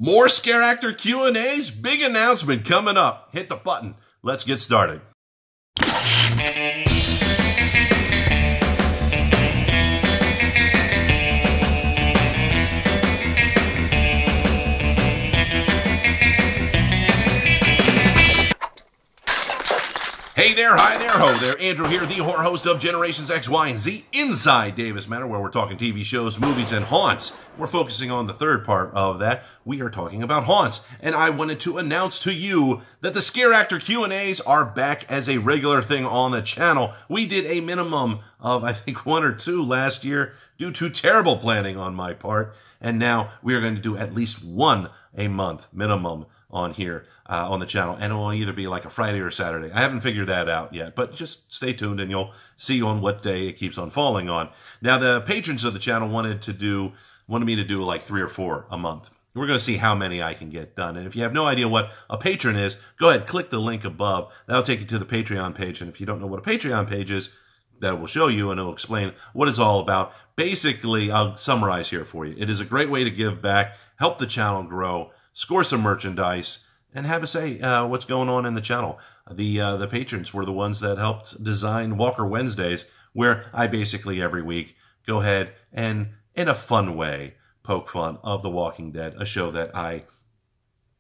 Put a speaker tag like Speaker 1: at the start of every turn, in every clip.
Speaker 1: More Scare Actor Q&As? Big announcement coming up. Hit the button. Let's get started. Hey there, hi there, ho there. Andrew here, the horror host of Generations X, Y, and Z Inside Davis Matter, where we're talking TV shows, movies, and haunts. We're focusing on the third part of that. We are talking about haunts. And I wanted to announce to you that the Scare Actor Q&As are back as a regular thing on the channel. We did a minimum of, I think, 1 or 2 last year due to terrible planning on my part. And now we are going to do at least 1 a month minimum on here on the channel, and it will either be like a Friday or Saturday. I haven't figured that out yet, but just stay tuned and you'll see on what day it keeps on falling on. Now, the patrons of the channel wanted me to do like 3 or 4 a month. We're going to see how many I can get done. And if you have no idea what a patron is, go ahead, click the link above. That'll take you to the Patreon page. And if you don't know what a Patreon page is, that will show you and it'll explain what it's all about. Basically, I'll summarize here for you. It is a great way to give back, help the channel grow, score some merchandise, and have a say what's going on in the channel. The patrons were the ones that helped design Walker Wednesdays, where I basically every week go ahead and, in a fun way, poke fun of The Walking Dead, a show that I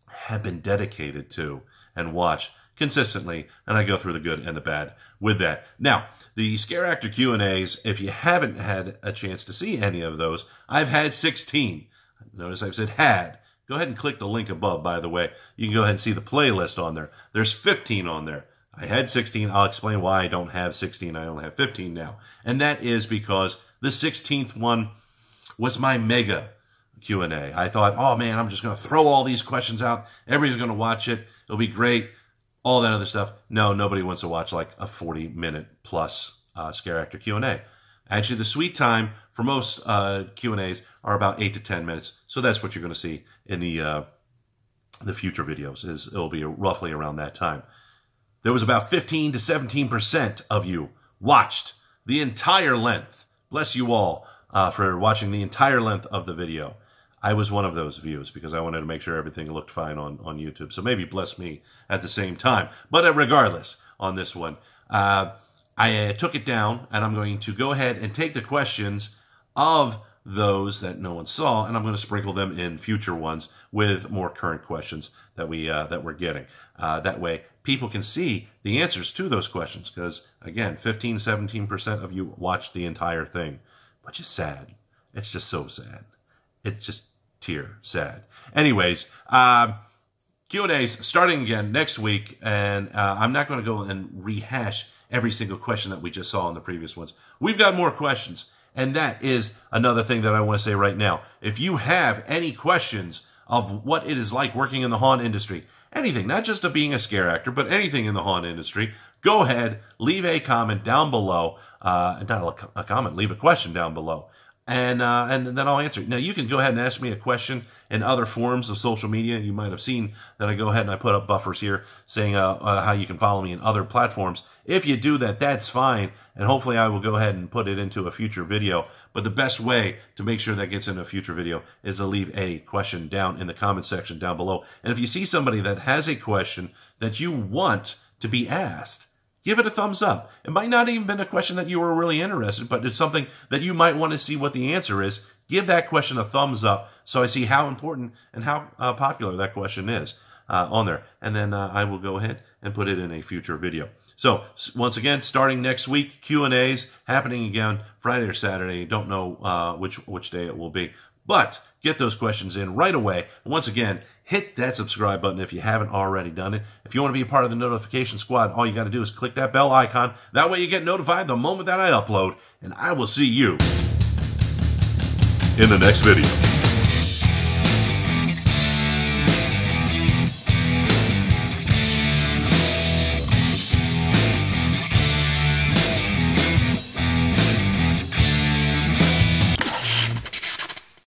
Speaker 1: have been dedicated to and watch consistently, and I go through the good and the bad with that. Now, the Scare Actor Q&As, if you haven't had a chance to see any of those, I've had 16. Notice I've said had. Go ahead and click the link above, by the way. You can go ahead and see the playlist on there. There's 15 on there. I had 16. I'll explain why I don't have 16. I only have 15 now. And that is because the 16th one was my mega Q&A. I thought, oh man, I'm just going to throw all these questions out. Everybody's going to watch it. It'll be great. All that other stuff. No, nobody wants to watch like a 40-minute plus Scare Actor Q&A. Actually, the sweet time for most Q&As are about 8 to 10 minutes. So that's what you're going to see in the future videos. It'll be roughly around that time. There was about 15 to 17% of you watched the entire length. Bless you all for watching the entire length of the video. I was one of those views because I wanted to make sure everything looked fine on YouTube. So maybe bless me at the same time. But regardless, on this one, I took it down, and I'm going to go ahead and take the questions of those that no one saw, and I'm going to sprinkle them in future ones with more current questions that we're getting. That way, people can see the answers to those questions, because, again, 15, 17% of you watched the entire thing, which is sad. It's just so sad. It's just tear sad. Anyways, Q&As starting again next week, and I'm not going to go and rehash every single question that we just saw in the previous ones. We've got more questions, and that is another thing that I want to say right now. If you have any questions of what it is like working in the haunt industry, anything, not just of being a scare actor, but anything in the haunt industry, go ahead, leave a comment down below. Not a comment, leave a question down below. And then I'll answer it. Now, you can go ahead and ask me a question in other forms of social media. You might have seen that I go ahead and I put up buffers here saying how you can follow me in other platforms. If you do that, that's fine. And hopefully I will go ahead and put it into a future video. But the best way to make sure that gets in a future video is to leave a question down in the comment section down below. And if you see somebody that has a question that you want to be asked, give it a thumbs up. It might not even been a question that you were really interested in, but it's something that you might want to see what the answer is. Give that question a thumbs up so I see how important and how popular that question is on there. And then I will go ahead and put it in a future video. So once again, starting next week, Q&As happening again Friday or Saturday. Don't know which day it will be. But get those questions in right away. And once again, hit that subscribe button if you haven't already done it. If you want to be a part of the notification squad, all you got to do is click that bell icon. That way you get notified the moment that I upload. And I will see you in the next video.